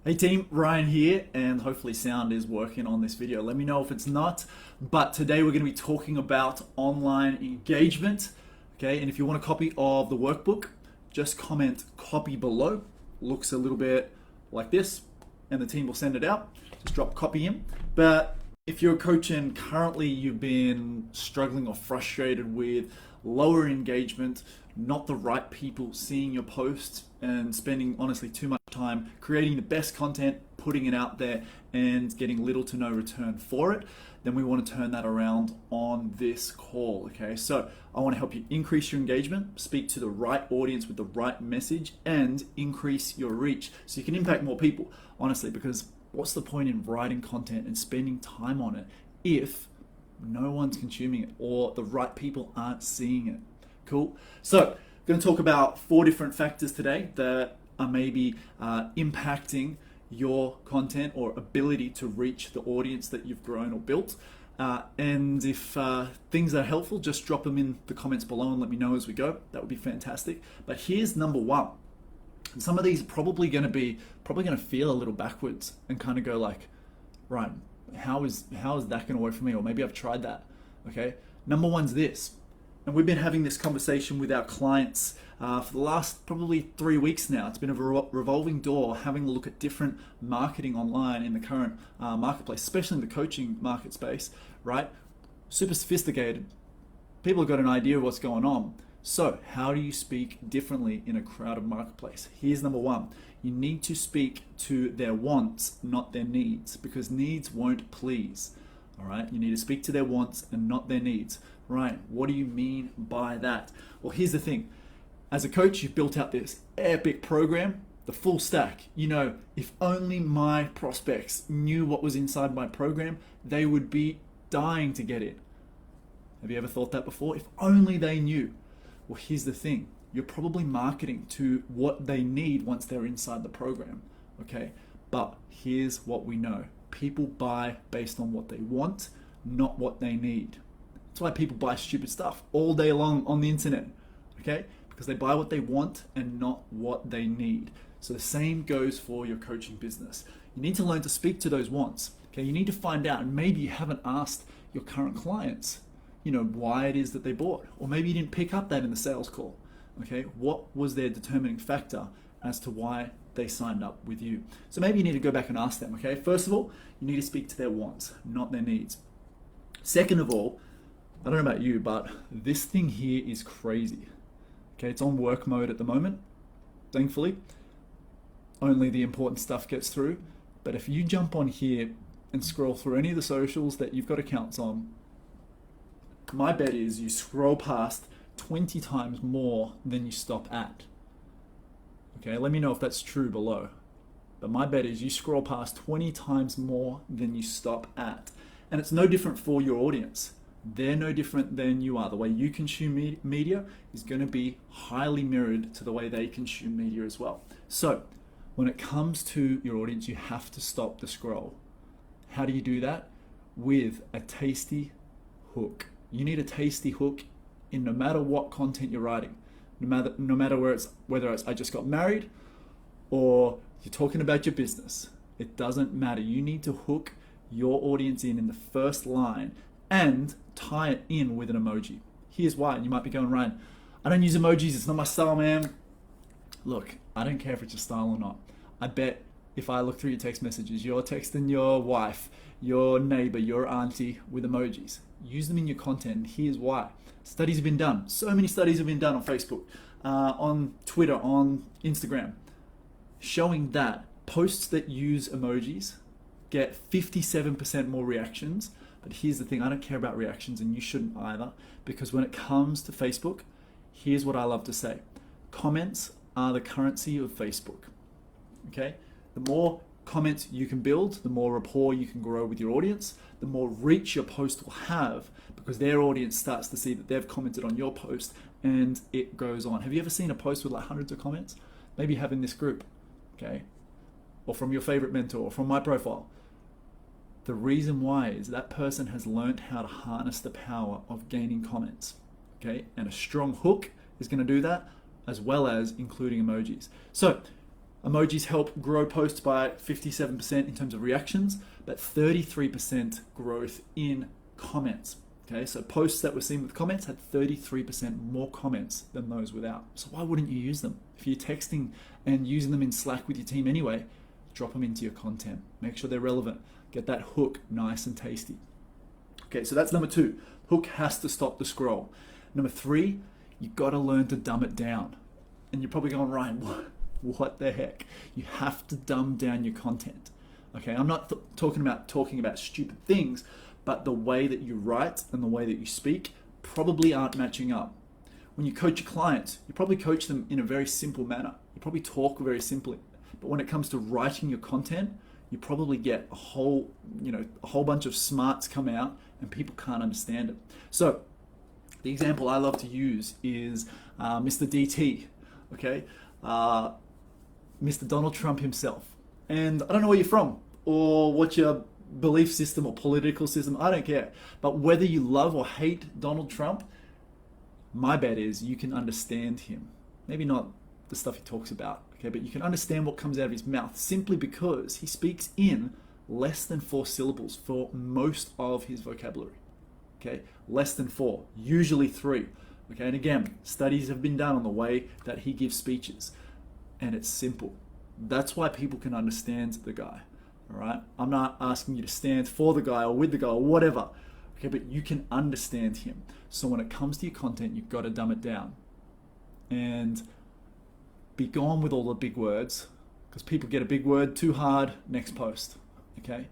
Hey team, Ryan here, and hopefully sound is working on this video. Let me know if it's not, but today we're going to be talking about online engagement, okay? And if you want a copy of the workbook, just comment copy below. Looks a little bit like this, and the team will send it out. Just drop copy in. But if you're a coach and currently you've been struggling or frustrated with lower engagement, not the right people seeing your posts, and spending honestly too much time creating the best content, putting it out there, and getting little to no return for it, then we want to turn that around on this call, okay? So I want to help you increase your engagement, speak to the right audience with the right message, and increase your reach so you can impact more people, honestly, because what's the point in writing content and spending time on it if no one's consuming it or the right people aren't seeing it? Cool. So I'm going to talk about 4 different factors today that are maybe impacting your content or ability to reach the audience that you've grown or built. And if things are helpful, just drop them in the comments below and let me know as we go. That would be fantastic. But here's number 1. And some of these are probably going to feel a little backwards and kind of go like, right, how is that going to work for me? Or maybe I've tried that. Okay. Number 1's this. And we've been having this conversation with our clients for the last probably 3 weeks now. It's been a revolving door, having a look at different marketing online in the current marketplace, especially in the coaching market space, right? Super sophisticated. People have got an idea of what's going on. So how do you speak differently in a crowded marketplace? Here's number 1. You need to speak to their wants, not their needs, because needs won't please. All right, you need to speak to their wants and not their needs. Right, what do you mean by that? Well, here's the thing. As a coach, you've built out this epic program, the full stack. You know, if only my prospects knew what was inside my program, they would be dying to get it. Have you ever thought that before? If only they knew. Well, here's the thing. You're probably marketing to what they need once they're inside the program, okay? But here's what we know. People buy based on what they want, not what they need. That's why people buy stupid stuff all day long on the internet, okay? Because they buy what they want and not what they need. So the same goes for your coaching business. You need to learn to speak to those wants, okay? You need to find out, and maybe you haven't asked your current clients, why it is that they bought, or maybe you didn't pick up that in the sales call, okay? What was their determining factor as to why they signed up with you? So maybe you need to go back and ask them, okay? First of all, you need to speak to their wants, not their needs. Second of all, I don't know about you, but this thing here is crazy. Okay, it's on work mode at the moment, thankfully. Only the important stuff gets through. But if you jump on here and scroll through any of the socials that you've got accounts on, my bet is you scroll past 20 times more than you stop at. Okay, let me know if that's true below. But my bet is you scroll past 20 times more than you stop at. And it's no different for your audience. They're no different than you are. The way you consume media is going to be highly mirrored to the way they consume media as well. So when it comes to your audience, you have to stop the scroll. How do you do that? With a tasty hook. You need a tasty hook in no matter what content you're writing. No matter whether it's I just got married or you're talking about your business. It doesn't matter. You need to hook your audience in the first line and tie it in with an emoji. Here's why. And you might be going, Ryan, I don't use emojis. It's not my style, man. Look, I don't care if it's your style or not. I bet if I look through your text messages, you're texting your wife, your neighbor, your auntie with emojis. Use them in your content. And here's why. Studies have been done. So many studies have been done on Facebook, on Twitter, on Instagram, showing that posts that use emojis get 57% more reactions. But here's the thing, I don't care about reactions, and you shouldn't either, because when it comes to Facebook, here's what I love to say. Comments are the currency of Facebook, okay? The more comments you can build, the more rapport you can grow with your audience, the more reach your post will have, because their audience starts to see that they've commented on your post, and it goes on. Have you ever seen a post with like hundreds of comments? Maybe you have in this group, okay? Or from your favorite mentor, or from my profile. The reason why is that person has learned how to harness the power of gaining comments, okay? And a strong hook is going to do that, as well as including emojis. So Emojis help grow posts by 57% in terms of reactions, but 33% growth in comments. Okay, so posts that were seen with comments had 33% more comments than those without. So why wouldn't you use them? If you're texting and using them in Slack with your team anyway, drop them into your content. Make sure they're relevant. Get that hook nice and tasty. Okay, so that's number 2. Hook has to stop the scroll. Number 3, you got to learn to dumb it down. And you're probably going, Ryan, what the heck? You have to dumb down your content. Okay, I'm not talking about stupid things, but the way that you write and the way that you speak probably aren't matching up. When you coach your clients, you probably coach them in a very simple manner. You probably talk very simply. But when it comes to writing your content, you probably get a whole bunch of smarts come out and people can't understand it. So the example I love to use is Mr. DT, okay? Mr. Donald Trump himself. And I don't know where you're from or what your belief system or political system, I don't care. But whether you love or hate Donald Trump, my bet is you can understand him. Maybe not the stuff he talks about, okay, but you can understand what comes out of his mouth simply because he speaks in less than 4 syllables for most of his vocabulary, okay? Less than 4, usually 3, okay? And again, studies have been done on the way that he gives speeches, and it's simple. That's why people can understand the guy, all right? I'm not asking you to stand for the guy or with the guy or whatever, okay, but you can understand him. So when it comes to your content, you've got to dumb it down. And be gone with all the big words, because people get a big word too hard, next post, okay?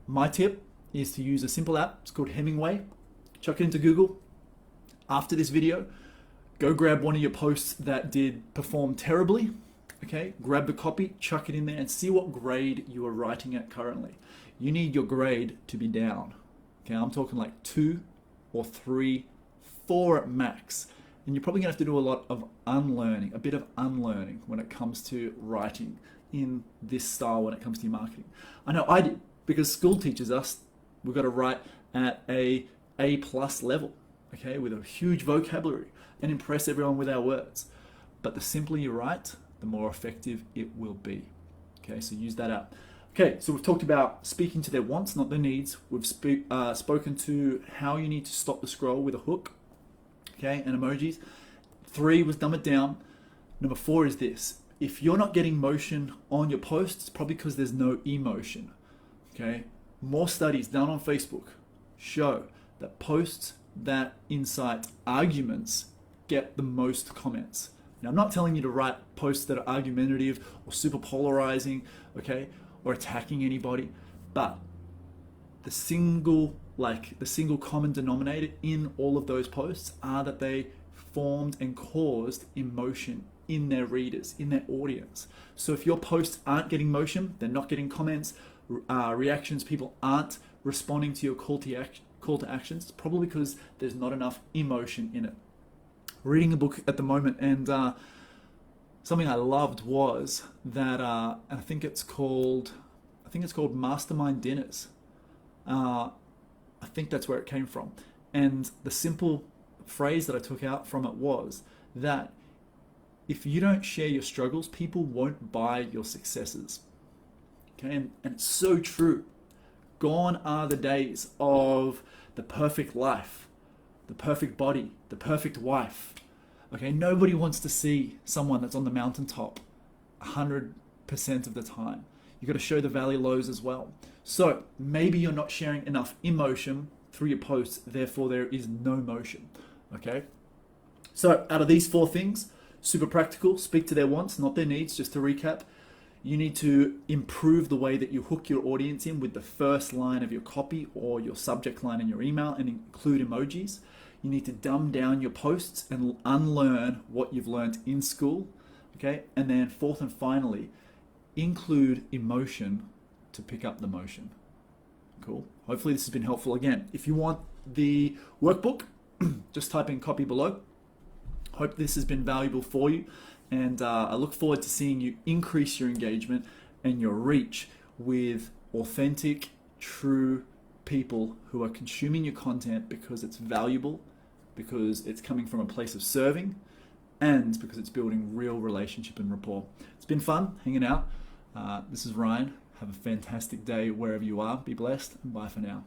My tip is to use a simple app. It's called Hemingway. Chuck it into Google. After this video, go grab one of your posts that did perform terribly, okay? Grab the copy, chuck it in there, and see what grade you are writing at currently. You need your grade to be down, okay? I'm talking like 2 or 3, 4 at max. And you're probably gonna have to do a lot of unlearning, a bit of unlearning when it comes to writing in this style when it comes to your marketing. I know I did, because school teaches us we've got to write at A+ level, okay, with a huge vocabulary and impress everyone with our words. But the simpler you write, the more effective it will be. Okay, so use that app. Okay, so we've talked about speaking to their wants, not their needs. We've spoken to how you need to stop the scroll with a hook. Okay, and emojis. 3 was dumb it down. Number 4 is this. If you're not getting motion on your posts, it's probably because there's no emotion. Okay, more studies done on Facebook show that posts that incite arguments get the most comments. Now, I'm not telling you to write posts that are argumentative or super polarizing, okay, or attacking anybody, but the single common denominator in all of those posts are that they formed and caused emotion in their readers, in their audience. So if your posts aren't getting motion, they're not getting comments, reactions, people aren't responding to your call to actions, it's probably because there's not enough emotion in it. Reading a book at the moment, and something I loved was that I think it's called Mastermind Dinners. I think that's where it came from. And the simple phrase that I took out from it was that if you don't share your struggles, people won't buy your successes. Okay, and it's so true. Gone are the days of the perfect life, the perfect body, the perfect wife. Okay, nobody wants to see someone that's on the mountaintop 100% of the time. You've got to show the valley lows as well. So maybe you're not sharing enough emotion through your posts, therefore there is no motion, okay? So out of these 4 things, super practical, speak to their wants, not their needs. Just to recap, you need to improve the way that you hook your audience in with the first line of your copy or your subject line in your email and include emojis. You need to dumb down your posts and unlearn what you've learned in school, okay? And then 4th and finally, include emotion to pick up the motion. Cool. Hopefully this has been helpful. Again, if you want the workbook, just type in copy below. Hope this has been valuable for you, and I look forward to seeing you increase your engagement and your reach with authentic, true people who are consuming your content because it's valuable, because it's coming from a place of serving, and because it's building real relationship and rapport. It's been fun hanging out. This is Ryan. Have a fantastic day wherever you are. Be blessed, and bye for now.